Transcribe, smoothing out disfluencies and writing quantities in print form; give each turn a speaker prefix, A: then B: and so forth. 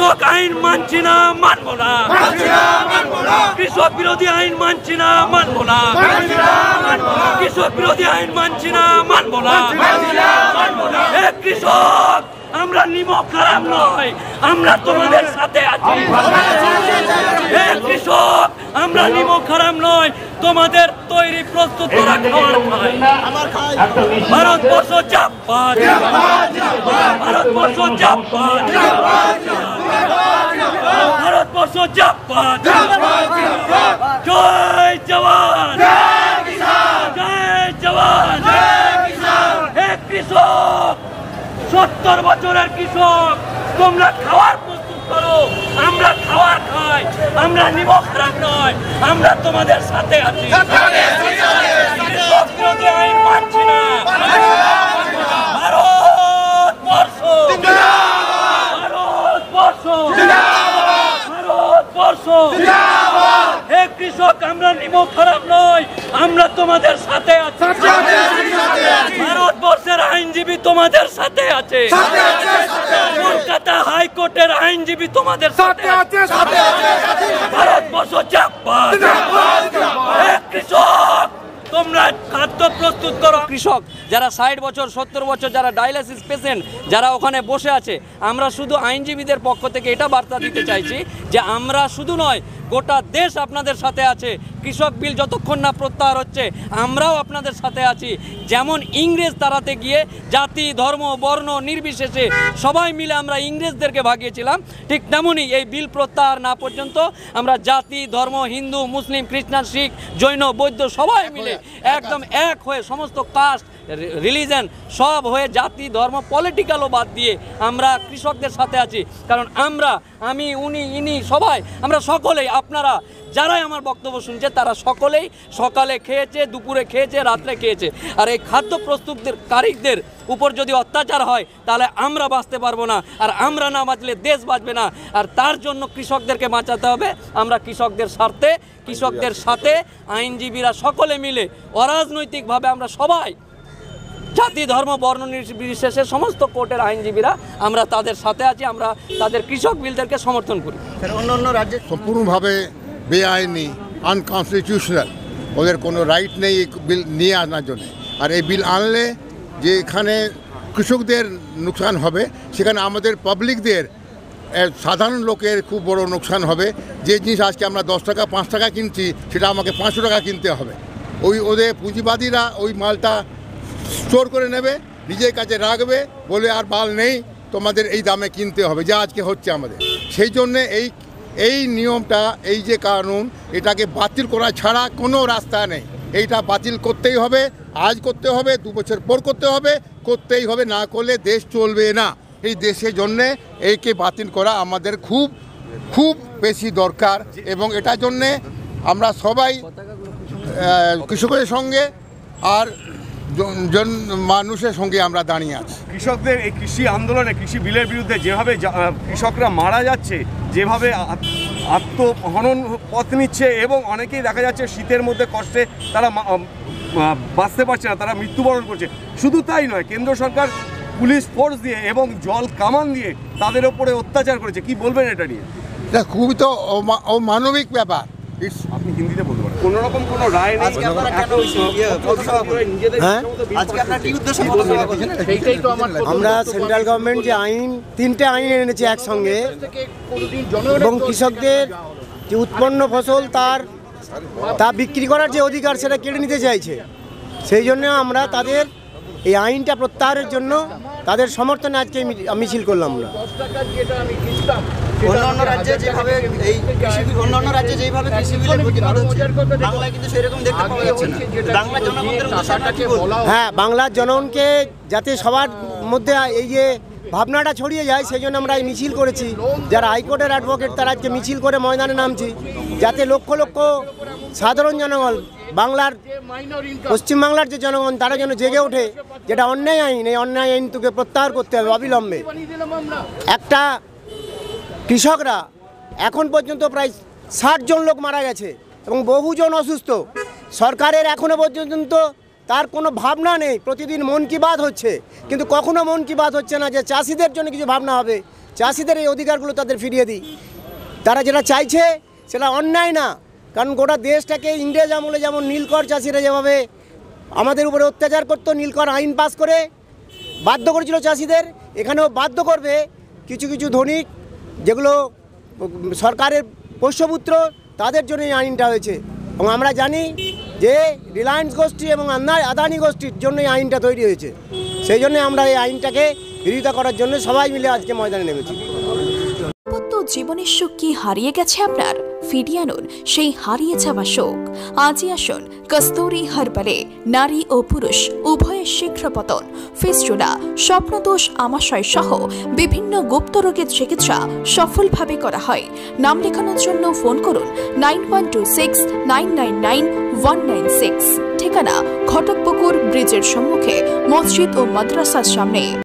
A: কৃষক আইন মানছি না, মানবো না। কৃষক বিরোধী আইন মানছি না, মানবো না। কৃষক বিরোধী আইন মানছি না, মানবো না। কৃষক আমরা নিমক হারাম নয়, আমরা তোমাদের সাথে আছি। কৃষক আমরা নিমক হারাম নয়, তোমাদের তৈরি প্রস্তুত করা খাবার খাই। Bharatvarsha Japan, Bharatvarsha Japan, Bharatvarsha Japan. জয় জওয়ান, জয় জওয়ান। হে কৃষক, 70 বছরের কৃষক, তোমরা খাওয়ার প্রস্তুত করো, আমরা খাওয়ার খাই। আমরা নিমক হারাম নয়, আমরা তোমাদের সাথে আছি। কৃষক বিরোধী আইন মানছি না। ভারতবর্ষ, ভারতবর্ষ, ভারতবর্ষ। হে কৃষক আমরা নিমক হারাম নয়, আমরা তোমাদের সাথে আছি। ভারতবর্ষের আইনজীবী তোমাদের সাথে আছে। কলকাতা হাইকোর্টের আইনজীবী তোমাদের সাথে আছে। ভারতবর্ষ জাপান। কৃষক তোমরা খাদ্য প্রস্তুত করো। কৃষক যারা 60 বছর 70 বছর যারা ডায়ালিসিস পেশেন্ট যারা ওখানে বসে আছে, আমরা শুধু আইনজীবীদের পক্ষ থেকে এটা বার্তা দিতে চাইছি যে আমরা শুধু নয়, গোটা দেশ আপনাদের সাথে আছে। কৃষক বিল যতক্ষণ না প্রত্যাহার হচ্ছে আমরাও আপনাদের সাথে আছি। যেমন ইংরেজ তাড়াতে গিয়ে জাতি ধর্ম বর্ণ নির্বিশেষে সবাই মিলে আমরা ইংরেজদেরকে ভাগিয়েছিলাম, ঠিক তেমনই এই বিল প্রত্যাহার না পর্যন্ত আমরা জাতি ধর্ম হিন্দু মুসলিম খ্রিস্টান শিখ জৈন বৌদ্ধ সবাই মিলে একদম এক হয়ে সমস্ত কাস্ট রিলিজন সব হয়ে জাতি ধর্ম পলিটিক্যালও বাদ দিয়ে আমরা কৃষকদের সাথে আছি। কারণ আমরা, আমি, উনি, ইনি সবাই আমরা সকলেই, আপনারা যারাই আমার বক্তব্য শুনছে তারা সকলেই সকালে খেয়েছে, দুপুরে খেয়েছে, রাত্রে খেয়েছে। আর এই খাদ্য প্রস্তুতকারীদের উপর যদি অত্যাচার হয় তাহলে আমরা বাঁচতে পারবো না, আর আমরা না বাঁচলে দেশ বাঁচবে না। আর তার জন্য কৃষকদেরকে বাঁচাতে হবে। আমরা কৃষকদের স্বার্থে, কৃষকদের সাথে আইনজীবীরা সকলে মিলে অরাজনৈতিকভাবে আমরা সবাই জাতি ধর্ম বর্ণ নির্বিশেষে সমস্ত কোর্টের আইনজীবীরা আমরা তাদের সাথে আছি। আমরা তাদের কৃষক বিলদেরকে সমর্থন করি।
B: অন্য রাজ্যে
C: সম্পূর্ণভাবে বেআইনি, আনকনস্টিটিউশনাল, ওদের কোনো রাইট নেই এই বিল নিয়ে আনার জন্য। আর এই বিল আনলে যে এখানে কৃষকদের নুকসান হবে, সেখানে আমাদের পাবলিকদের সাধারণ লোকের খুব বড় নুকসান হবে। যে জিনিস আজকে আমরা 10 টাকা 5 টাকা কিনছি সেটা আমাকে 500 টাকা কিনতে হবে। ওদের পুঁজিবাদীরা ওই মালটা স্টোর করে নেবে, নিজের কাছে রাখবে, বলে আর মাল নেই, তোমাদের এই দামে কিনতে হবে, যা আজকে হচ্ছে আমাদের। সেই জন্যে এই নিয়মটা, এই যে কানুন, এটাকে বাতিল করা ছাড়া কোনো রাস্তা নেই। এইটা বাতিল করতেই হবে, আজ করতে হবে, 2 বছর পর করতে হবে, করতেই হবে, না করলে দেশ চলবে না। এই দেশের জন্যে এইকে বাতিল করা আমাদের খুব খুব বেশি দরকার। এবং এটার জন্যে আমরা সবাই কৃষকের সঙ্গে আর মানুষের সঙ্গে আমরা দাঁড়িয়ে আছি।
D: কৃষকদের এই কৃষি আন্দোলনে, কৃষি বিলের বিরুদ্ধে যেভাবে কৃষকরা মারা যাচ্ছে, যেভাবে আত্মহনন পথ নিচ্ছে, এবং অনেকেই দেখা যাচ্ছে শীতের মধ্যে কষ্টে তারা বাঁচতে পারছে না, তারা মৃত্যুবরণ করছে। শুধু তাই নয়, কেন্দ্র সরকার পুলিশ ফোর্স দিয়ে এবং জল কামান দিয়ে তাদের ওপরে অত্যাচার করেছে। কি বলবেন এটা নিয়ে?
C: এটা খুবই তো অমানবিক ব্যাপার।
D: আপনি হিন্দিতে বলতে পারেন। কোনো রকম কোনো রায় নেই।
B: আমরা সেন্ট্রাল গভর্নমেন্ট যে আইন, 3টে আইন এনেছে একসঙ্গে, এবং কৃষকদের যে উৎপন্ন ফসল তা বিক্রি করার যে অধিকার সেটা কেড়ে নিতে চাইছে। সেই জন্য আমরা তাদের এই আইনটা প্রত্যাহারের জন্য তাদের সমর্থনে আজকে মিছিল করলাম। আমরা
E: অন্যান্য রাজ্যে যেভাবে কৃষি বিলের প্রতিবাদ হচ্ছে, বাংলায় কিন্তু সেরকম দেখতে পাওয়া যাচ্ছে না। বাংলার জনগণের উদ্দেশ্যে কি বলবো?
B: হ্যাঁ, বাংলার জনগণকে যাতে সবার মধ্যে এই যে ভাবনাটা ছড়িয়ে যায়, সেই জন্য আমরা এই মিছিল করেছি। যারা হাইকোর্টের অ্যাডভোকেট তারা আজকে মিছিল করে ময়দানে নামছি, যাতে লক্ষ লক্ষ সাধারণ জনগণ, বাংলার পশ্চিমবাংলার যে জনগণ, তারা যেন জেগে ওঠে। যেটা অন্যায় আইন, এই অন্যায় আইন তোকে প্রত্যাহার করতে হবে অবিলম্বে। একটা কৃষকরা এখন পর্যন্ত প্রায় 60 জন লোক মারা গেছে এবং বহুজন অসুস্থ। সরকারের এখনো পর্যন্ত তার কোনো ভাবনা নেই। প্রতিদিন মন কি বাত হচ্ছে, কিন্তু কখনো মন কি বাত হচ্ছে না যে চাষিদের জন্য কিছু ভাবনা হবে, চাষিদের এই অধিকারগুলো তাদের ফিরিয়ে দিই। তারা যেটা চাইছে সেটা অন্যায় না, কারণ গোটা দেশটাকে ইংরেজ আমলে যেমন নীলকর চাষিরা যেভাবে আমাদের উপরে অত্যাচার করতো, নীলকর আইন পাস করে বাধ্য করেছিল চাষিদের, এখানেও বাধ্য করবে কিছু কিছু ধনিক যেগুলো সরকারের পোষ্যপুত্র, তাদের জন্য এই আইনটা হয়েছে। এবং আমরা জানি যে রিলায়েন্স গোষ্ঠী এবং আদানি গোষ্ঠীর জন্য এই আইনটা তৈরি হয়েছে। সেই জন্য আমরা এই আইনটাকে বিরোধিতা করার জন্য সবাই মিলে আজকে ময়দানে নেমেছি।
F: দাম্পত্য জীবনের সুখ কি হারিয়ে গেছে আপনার? ফিরিয়ে আনুন সেই হারিয়ে যাওয়া সুখ। আজই আসুন কস্তুরী হার্বালে নারী ও পুরুষ উভয়ের শীঘ্র পতন, ফিস্টুলা, স্বপ্নদোষ, আমাশয় সহ বিভিন্ন গুপ্ত রোগের চিকিৎসা সফলভাবে করা হয়। নাম লেখানোর জন্য ফোন করুন 9126999196। ঠিকানা ঘটকপুকুর ব্রিজের সম্মুখে, মসজিদ ও মাদ্রাসার সামনে।